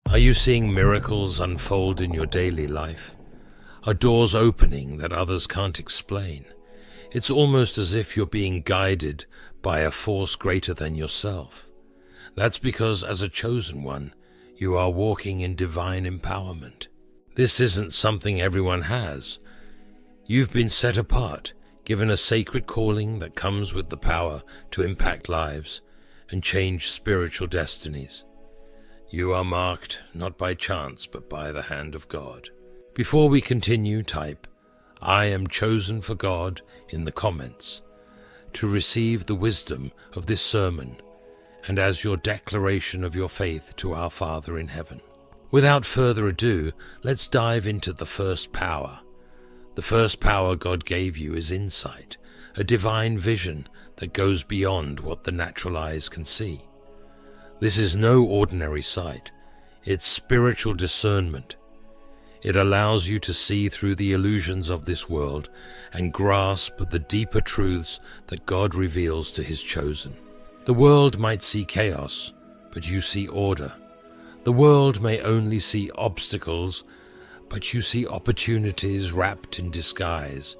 Are you seeing miracles unfold in your daily life? Are doors opening that others can't explain? It's almost as if you're being guided by a force greater than yourself. That's because, as a chosen one, you are walking in divine empowerment. This isn't something everyone has. You've been set apart, given a sacred calling that comes with the power to impact lives and change spiritual destinies. You are marked not by chance but by the hand of God. Before we continue, type "I am chosen for God" in the comments to receive the wisdom of this sermon and as your declaration of your faith to our Father in heaven. Without further ado, let's dive into the first power. The first power God gave you is insight, a divine vision that goes beyond what the natural eyes can see. This is no ordinary sight. It's spiritual discernment. It allows you to see through the illusions of this world and grasp the deeper truths that God reveals to His chosen. The world might see chaos, but you see order. The world may only see obstacles, but you see opportunities wrapped in disguise.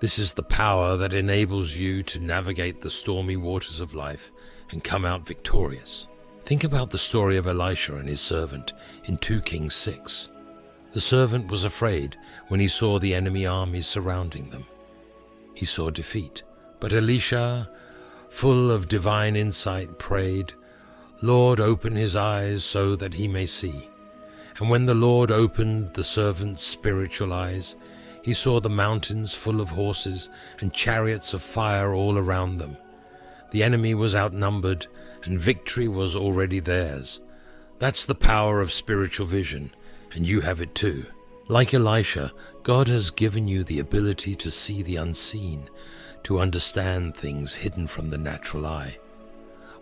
This is the power that enables you to navigate the stormy waters of life and come out victorious. Think about the story of Elisha and his servant in 2 Kings 6. The servant was afraid when he saw the enemy armies surrounding them. He saw defeat, but Elisha, full of divine insight, prayed, "Lord, open his eyes so that he may see." And when the Lord opened the servant's spiritual eyes, he saw the mountains full of horses and chariots of fire all around them. The enemy was outnumbered, and victory was already theirs. That's the power of spiritual vision, and you have it too. Like Elisha, God has given you the ability to see the unseen, to understand things hidden from the natural eye.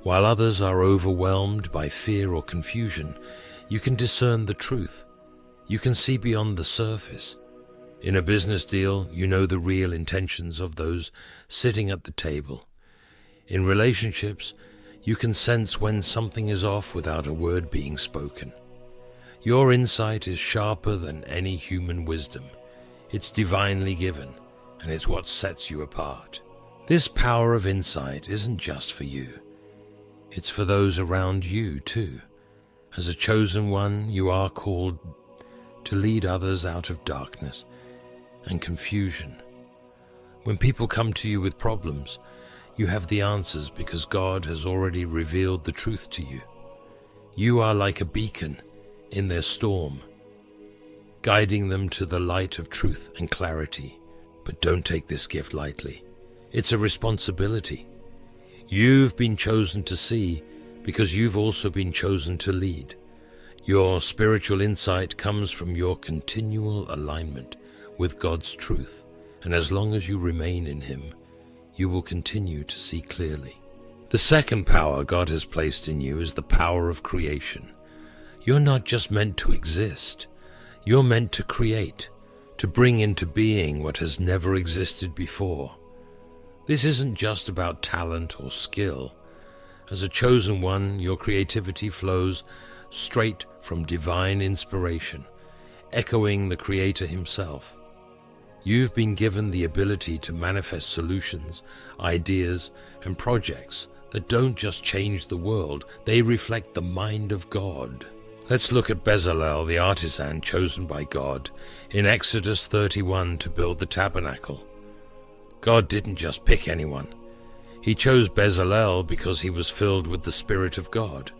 While others are overwhelmed by fear or confusion, you can discern the truth. You can see beyond the surface. In a business deal, you know the real intentions of those sitting at the table. In relationships, you can sense when something is off without a word being spoken. Your insight is sharper than any human wisdom. It's divinely given, and it's what sets you apart. This power of insight isn't just for you. It's for those around you too. As a chosen one, you are called to lead others out of darkness and confusion. When people come to you with problems, you have the answers because God has already revealed the truth to you. You are like a beacon in their storm, guiding them to the light of truth and clarity. But don't take this gift lightly. It's a responsibility. You've been chosen to see because you've also been chosen to lead. Your spiritual insight comes from your continual alignment with God's truth, and as long as you remain in Him, you will continue to see clearly. The second power God has placed in you is the power of creation. You're not just meant to exist. You're meant to create, to bring into being what has never existed before. This isn't just about talent or skill. As a chosen one, your creativity flows straight from divine inspiration, echoing the Creator Himself. You've been given the ability to manifest solutions, ideas, and projects that don't just change the world, they reflect the mind of God. Let's look at Bezalel, the artisan chosen by God, in Exodus 31 to build the tabernacle. God didn't just pick anyone. He chose Bezalel because he was filled with the Spirit of God.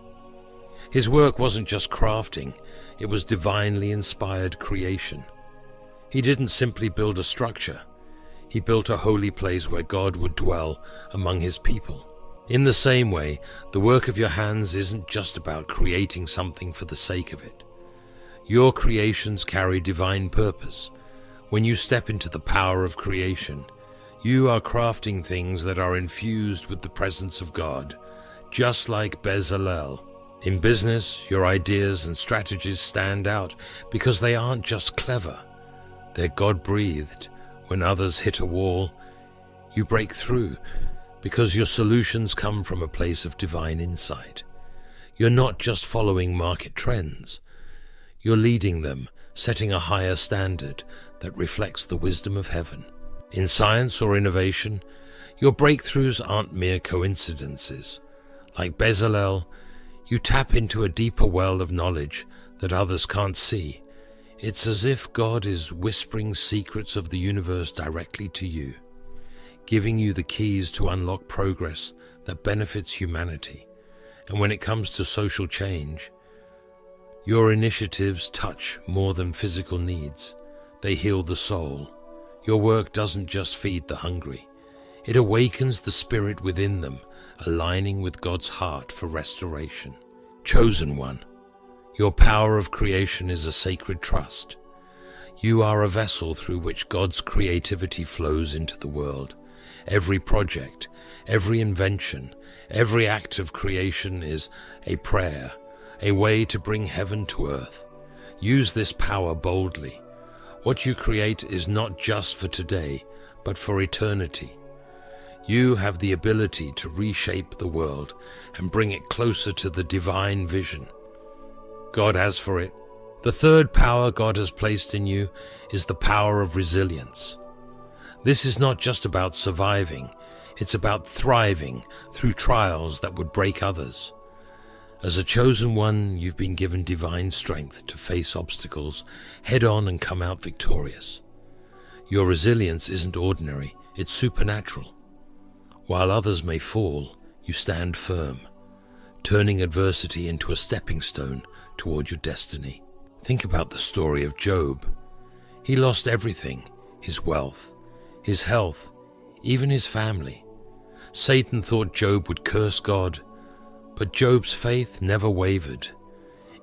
His work wasn't just crafting, it was divinely inspired creation. He didn't simply build a structure. He built a holy place where God would dwell among His people. In the same way, the work of your hands isn't just about creating something for the sake of it. Your creations carry divine purpose. When you step into the power of creation, you are crafting things that are infused with the presence of God, just like Bezalel. In business, your ideas and strategies stand out because they aren't just clever. They're God-breathed. When others hit a wall, you break through because your solutions come from a place of divine insight. You're not just following market trends, You're leading them, setting a higher standard that reflects the wisdom of heaven. In science or innovation, your breakthroughs aren't mere coincidences. Like Bezalel, you tap into a deeper well of knowledge that others can't see. It's as if God is whispering secrets of the universe directly to you, giving you the keys to unlock progress that benefits humanity. And when it comes to social change, your initiatives touch more than physical needs. They heal the soul. Your work doesn't just feed the hungry. It awakens the spirit within them, aligning with God's heart for restoration. Chosen one, your power of creation is a sacred trust. You are a vessel through which God's creativity flows into the world. Every project, every invention, every act of creation is a prayer, a way to bring heaven to earth. Use this power boldly. What you create is not just for today, but for eternity. You have the ability to reshape the world and bring it closer to the divine vision God has for it. The third power God has placed in you is the power of resilience. This is not just about surviving, it's about thriving through trials that would break others. As a chosen one, you've been given divine strength to face obstacles head on and come out victorious. Your resilience isn't ordinary, it's supernatural. While others may fall, you stand firm, turning adversity into a stepping stone toward your destiny. Think about the story of Job. He lost everything, his wealth, his health, even his family. Satan thought Job would curse God, but Job's faith never wavered.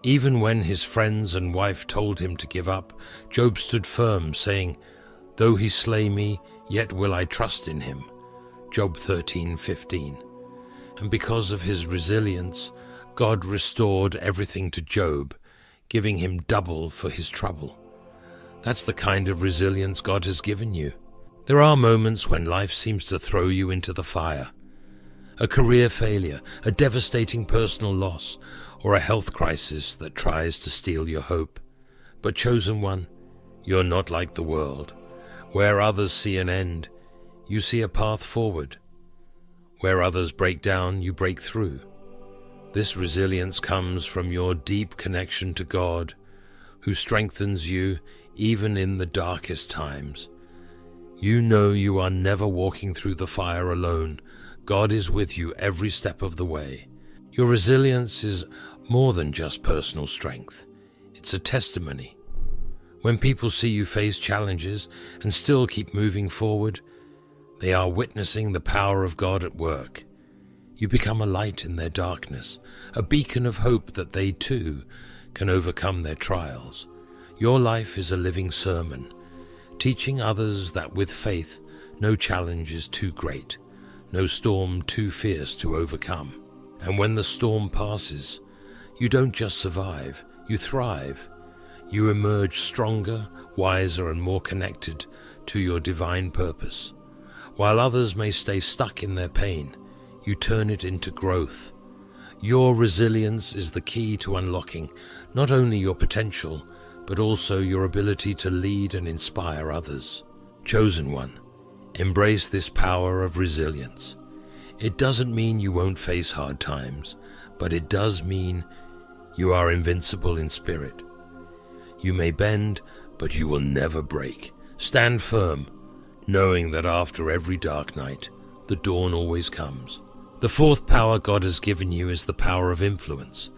Even when his friends and wife told him to give up, Job stood firm, saying, "Though he slay me, yet will I trust in him." Job 13:15. And because of his resilience, God restored everything to Job, giving him double for his trouble. That's the kind of resilience God has given you. There are moments when life seems to throw you into the fire. A career failure, a devastating personal loss, or a health crisis that tries to steal your hope. But chosen one, you're not like the world. Where others see an end, you see a path forward. Where others break down, you break through. This resilience comes from your deep connection to God, who strengthens you even in the darkest times. You know you are never walking through the fire alone. God is with you every step of the way. Your resilience is more than just personal strength. It's a testimony. When people see you face challenges and still keep moving forward, they are witnessing the power of God at work. You become a light in their darkness, a beacon of hope that they too can overcome their trials. Your life is a living sermon, teaching others that with faith, no challenge is too great, no storm too fierce to overcome. And when the storm passes, you don't just survive, you thrive. You emerge stronger, wiser, and more connected to your divine purpose. While others may stay stuck in their pain, you turn it into growth. Your resilience is the key to unlocking not only your potential, but also your ability to lead and inspire others. Chosen one, embrace this power of resilience. It doesn't mean you won't face hard times, but it does mean you are invincible in spirit. You may bend, but you will never break. Stand firm, knowing that after every dark night, the dawn always comes. The fourth power God has given you is the power of influence,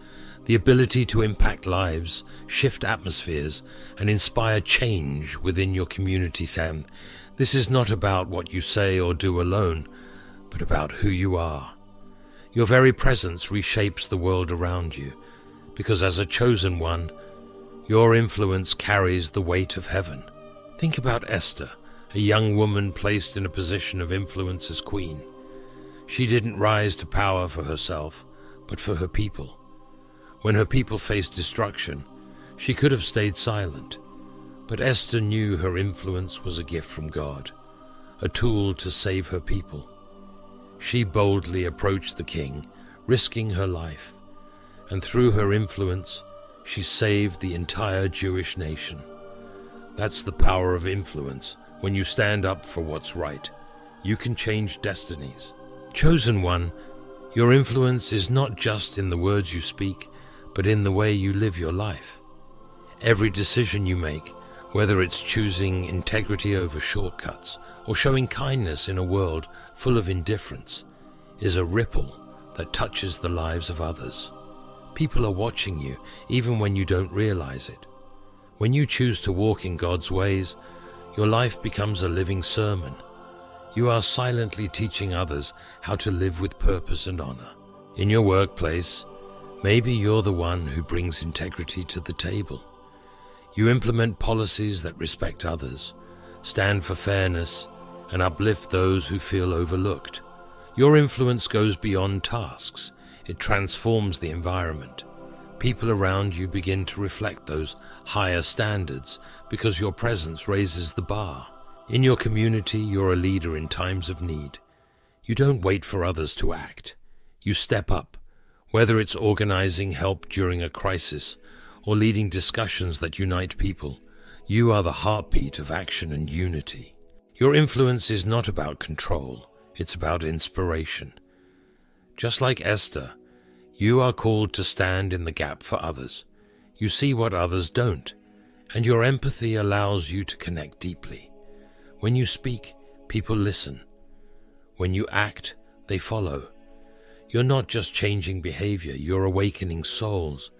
the ability to impact lives, shift atmospheres, and inspire change within your community. This is not about what you say or do alone, but about who you are. Your very presence reshapes the world around you, because as a chosen one, your influence carries the weight of heaven. Think about Esther, a young woman placed in a position of influence as queen. She didn't rise to power for herself, but for her people. When her people faced destruction, she could have stayed silent. But Esther knew her influence was a gift from God, a tool to save her people. She boldly approached the king, risking her life, and through her influence, She saved the entire Jewish nation. That's the power of influence. When you stand up for what's right, you can change destinies. Chosen one, your influence is not just in the words you speak, but in the way you live your life. Every decision you make, whether it's choosing integrity over shortcuts or showing kindness in a world full of indifference, is a ripple that touches the lives of others. People are watching you even when you don't realize it. When you choose to walk in God's ways, your life becomes a living sermon. You are silently teaching others how to live with purpose and honor. In your workplace, maybe you're the one who brings integrity to the table. You implement policies that respect others, stand for fairness, and uplift those who feel overlooked. Your influence goes beyond tasks. It transforms the environment. People around you begin to reflect those higher standards because your presence raises the bar. In your community, you're a leader in times of need. You don't wait for others to act. You step up, whether it's organizing help during a crisis or leading discussions that unite people. You are the heartbeat of action and unity. Your influence is not about control. It's about inspiration. Just like Esther, you are called to stand in the gap for others. You see what others don't, and your empathy allows you to connect deeply. When you speak, people listen. When you act, they follow. You're not just changing behavior, you're awakening souls,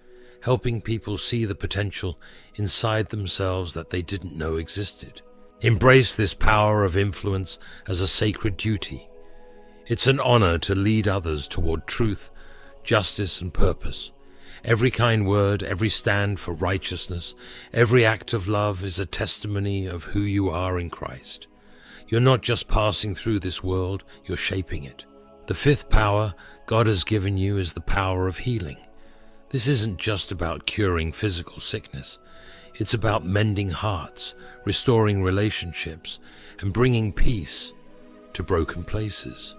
helping people see the potential inside themselves that they didn't know existed. Embrace this power of influence as a sacred duty. It's an honor to lead others toward truth, justice, and purpose. Every kind word, every stand for righteousness, every act of love is a testimony of who you are in Christ. You're not just passing through this world, you're shaping it. The fifth power God has given you is the power of healing. This isn't just about curing physical sickness. It's about mending hearts, restoring relationships, and bringing peace to broken places.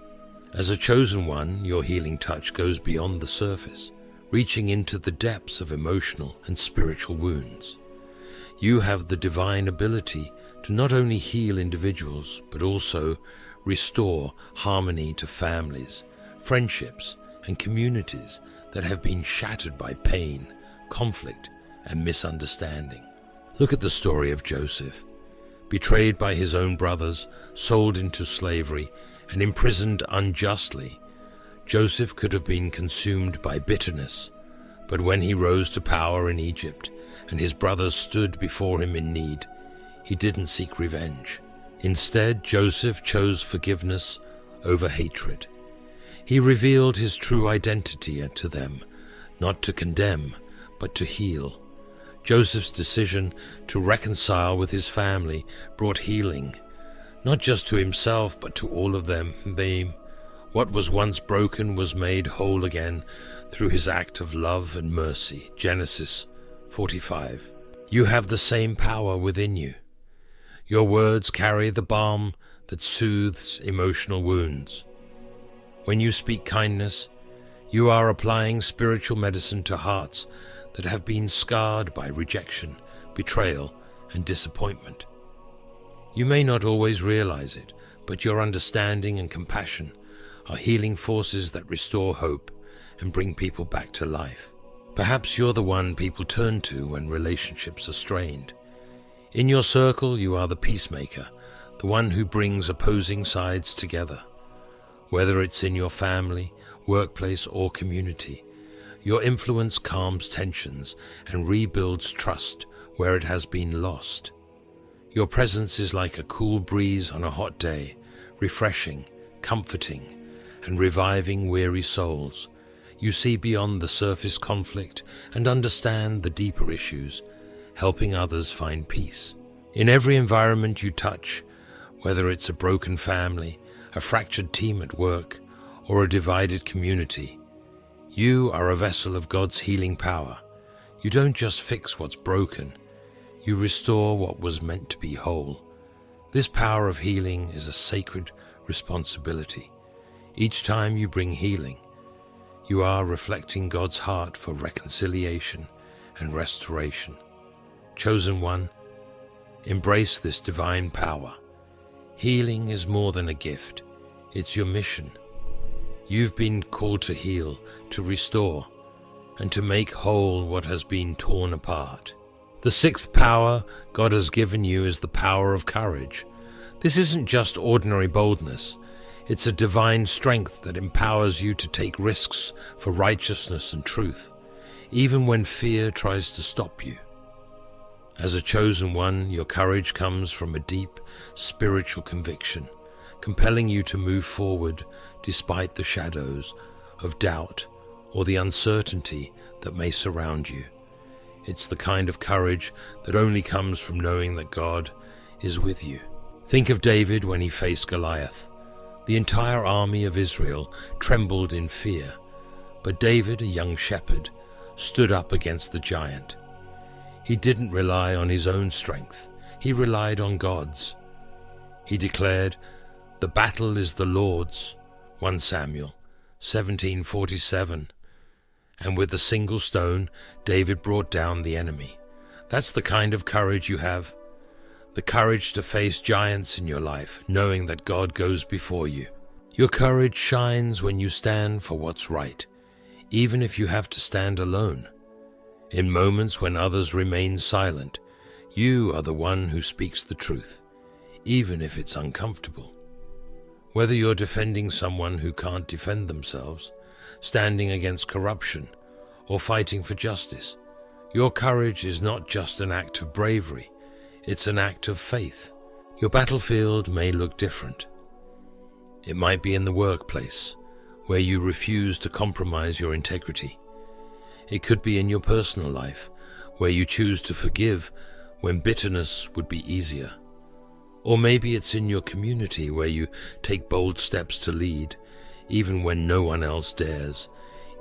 As a chosen one, your healing touch goes beyond the surface, reaching into the depths of emotional and spiritual wounds. You have the divine ability to not only heal individuals, but also restore harmony to families, friendships, and communities that have been shattered by pain, conflict, and misunderstanding. Look at the story of Joseph. Betrayed by his own brothers, sold into slavery, and imprisoned unjustly, Joseph could have been consumed by bitterness. But when he rose to power in Egypt, and his brothers stood before him in need, he didn't seek revenge. Instead, Joseph chose forgiveness over hatred. He revealed his true identity to them, not to condemn, but to heal. Joseph's decision to reconcile with his family brought healing, not just to himself, but to all of them. What was once broken was made whole again through his act of love and mercy. Genesis 45. You have the same power within you. Your words carry the balm that soothes emotional wounds. When you speak kindness, you are applying spiritual medicine to hearts that have been scarred by rejection, betrayal, and disappointment. You may not always realize it, but your understanding and compassion are healing forces that restore hope and bring people back to life. Perhaps you're the one people turn to when relationships are strained. In your circle, you are the peacemaker, the one who brings opposing sides together. Whether it's in your family, workplace, or community, your influence calms tensions and rebuilds trust where it has been lost. Your presence is like a cool breeze on a hot day, refreshing, comforting, and reviving weary souls. You see beyond the surface conflict and understand the deeper issues, helping others find peace. In every environment you touch, whether it's a broken family, a fractured team at work, or a divided community, you are a vessel of God's healing power. You don't just fix what's broken, you restore what was meant to be whole. This power of healing is a sacred responsibility. Each time you bring healing, you are reflecting God's heart for reconciliation and restoration. Chosen one, embrace this divine power. Healing is more than a gift. It's your mission. You've been called to heal, to restore, and to make whole what has been torn apart. The sixth power God has given you is the power of courage. This isn't just ordinary boldness. It's a divine strength that empowers you to take risks for righteousness and truth, even when fear tries to stop you. As a chosen one, your courage comes from a deep spiritual conviction, compelling you to move forward despite the shadows of doubt or the uncertainty that may surround you. It's the kind of courage that only comes from knowing that God is with you. Think of David when he faced Goliath. The entire army of Israel trembled in fear, but David, a young shepherd, stood up against the giant. He didn't rely on his own strength. He relied on God's. He declared, "The battle is the Lord's," 1 Samuel 17:47. And with a single stone, David brought down the enemy. That's the kind of courage you have. The courage to face giants in your life, knowing that God goes before you. Your courage shines when you stand for what's right, even if you have to stand alone. In moments when others remain silent, you are the one who speaks the truth, even if it's uncomfortable. Whether you're defending someone who can't defend themselves, standing against corruption, or fighting for justice, your courage is not just an act of bravery, it's an act of faith. Your battlefield may look different. It might be in the workplace, where you refuse to compromise your integrity. It could be in your personal life, where you choose to forgive when bitterness would be easier. Or maybe it's in your community, where you take bold steps to lead, even when no one else dares.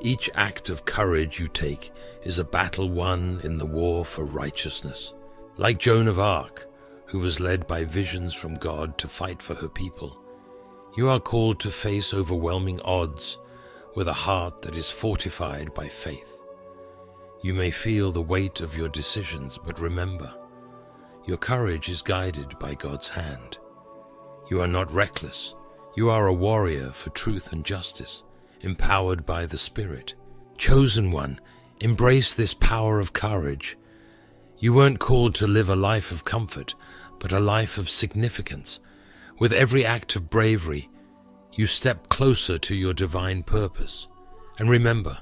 Each act of courage you take is a battle won in the war for righteousness. Like Joan of Arc, who was led by visions from God to fight for her people, you are called to face overwhelming odds with a heart that is fortified by faith. You may feel the weight of your decisions, but remember, your courage is guided by God's hand. You are not reckless. You are a warrior for truth and justice, empowered by the Spirit. Chosen one, embrace this power of courage. You weren't called to live a life of comfort, but a life of significance. With every act of bravery, you step closer to your divine purpose. And remember,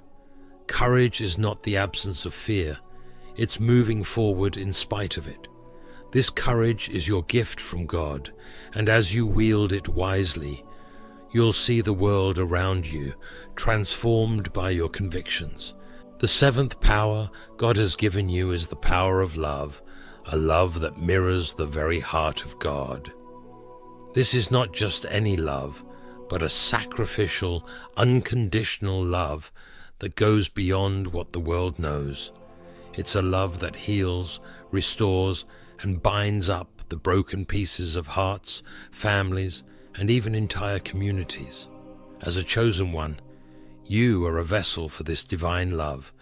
courage is not the absence of fear. It's moving forward in spite of it. This courage is your gift from God, and as you wield it wisely, you'll see the world around you transformed by your convictions. The seventh power God has given you is the power of love, a love that mirrors the very heart of God. This is not just any love, but a sacrificial, unconditional love that goes beyond what the world knows. It's a love that heals, restores, and binds up the broken pieces of hearts, families, and even entire communities. As a chosen one, you are a vessel for this divine love,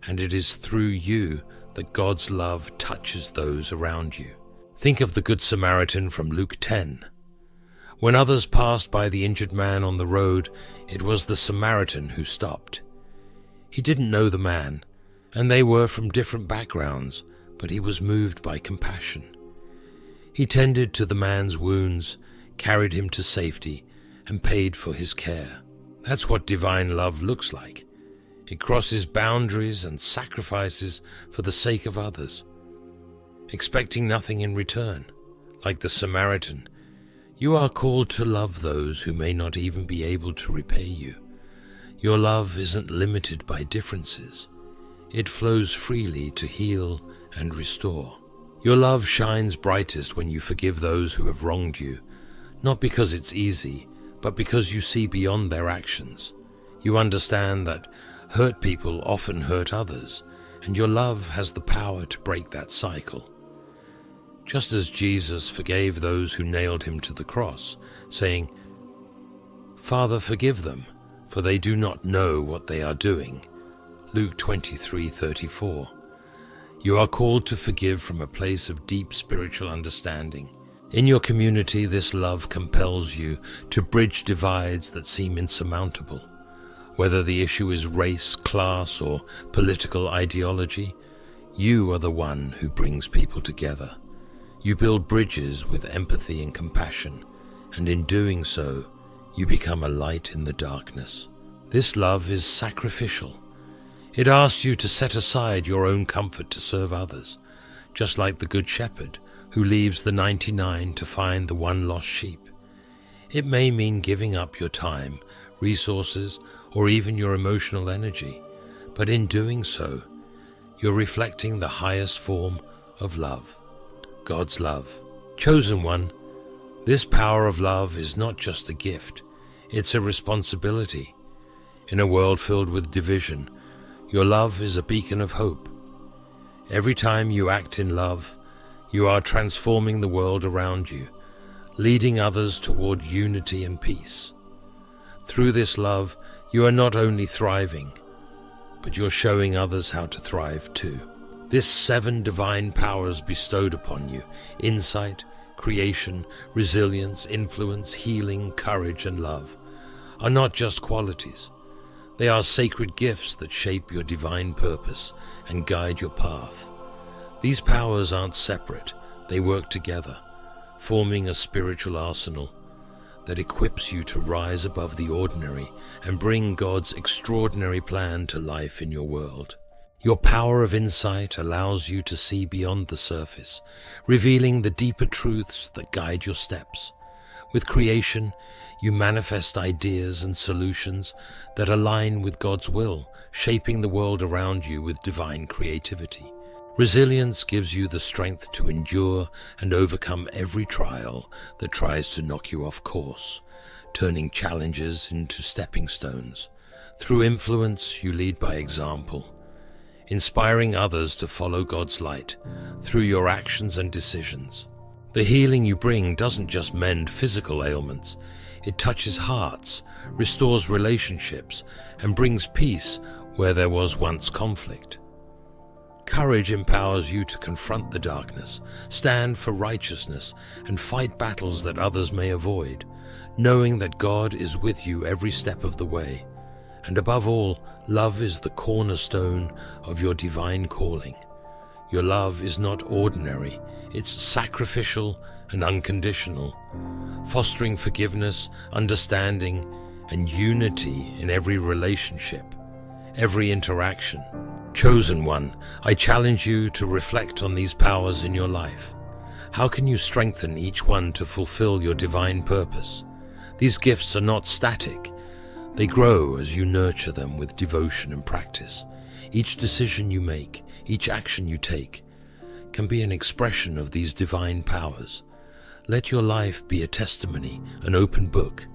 and it is through you that God's love touches those around you. Think of the Good Samaritan from Luke 10. When others passed by the injured man on the road, it was the Samaritan who stopped. He didn't know the man, and they were from different backgrounds, but he was moved by compassion. He tended to the man's wounds, carried him to safety, and paid for his care. That's what divine love looks like. It crosses boundaries and sacrifices for the sake of others, expecting nothing in return. Like the Samaritan, you are called to love those who may not even be able to repay you. Your love isn't limited by differences. It flows freely to heal and restore. Your love shines brightest when you forgive those who have wronged you, not because it's easy, but because you see beyond their actions. You understand that hurt people often hurt others, and your love has the power to break that cycle. Just as Jesus forgave those who nailed him to the cross, saying, "Father, forgive them, for they do not know what they are doing." Luke 23:34. You are called to forgive from a place of deep spiritual understanding. In your community, this love compels you to bridge divides that seem insurmountable. Whether the issue is race, class, or political ideology, you are the one who brings people together. You build bridges with empathy and compassion, and in doing so, you become a light in the darkness. This love is sacrificial. It asks you to set aside your own comfort to serve others, just like the Good Shepherd who leaves the 99 to find the one lost sheep. It may mean giving up your time, resources, or even your emotional energy, but in doing so, you're reflecting the highest form of love, God's love. Chosen one, this power of love is not just a gift, it's a responsibility. In a world filled with division, your love is a beacon of hope. Every time you act in love, you are transforming the world around you, leading others toward unity and peace. Through this love, you are not only thriving, but you're showing others how to thrive too. This 7 divine powers bestowed upon you, insight, creation, resilience, influence, healing, courage, and love, are not just qualities. They are sacred gifts that shape your divine purpose and guide your path. These powers aren't separate, they work together, forming a spiritual arsenal that equips you to rise above the ordinary and bring God's extraordinary plan to life in your world. Your power of insight allows you to see beyond the surface, revealing the deeper truths that guide your steps. With creation, you manifest ideas and solutions that align with God's will, shaping the world around you with divine creativity. Resilience gives you the strength to endure and overcome every trial that tries to knock you off course, turning challenges into stepping stones. Through influence, you lead by example, inspiring others to follow God's light through your actions and decisions. The healing you bring doesn't just mend physical ailments, it touches hearts, restores relationships, and brings peace where there was once conflict. Courage empowers you to confront the darkness, stand for righteousness, and fight battles that others may avoid, knowing that God is with you every step of the way. And above all, love is the cornerstone of your divine calling. Your love is not ordinary, it's sacrificial and unconditional, fostering forgiveness, understanding, and unity in every relationship, every interaction. Chosen one, I challenge you to reflect on these powers in your life. How can you strengthen each one to fulfill your divine purpose? These gifts are not static. They grow as you nurture them with devotion and practice. Each decision you make, each action you take, can be an expression of these divine powers. Let your life be a testimony, an open book,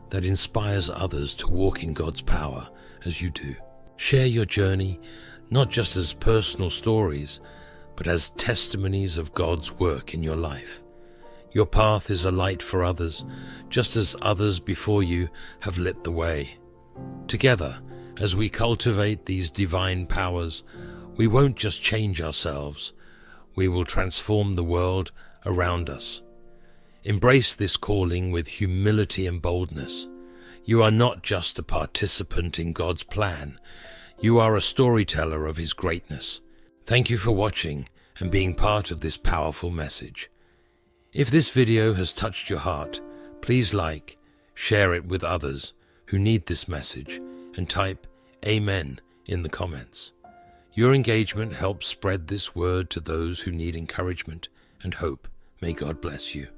that inspires others to walk in God's power as you do. Share your journey, not just as personal stories, but as testimonies of God's work in your life. Your path is a light for others, just as others before you have lit the way. Together, as we cultivate these divine powers, we won't just change ourselves, we will transform the world around us. Embrace this calling with humility and boldness. You are not just a participant in God's plan, you are a storyteller of His greatness. Thank you for watching and being part of this powerful message. If this video has touched your heart, please like, share it with others who need this message, and type Amen in the comments. Your engagement helps spread this word to those who need encouragement and hope. May God bless you.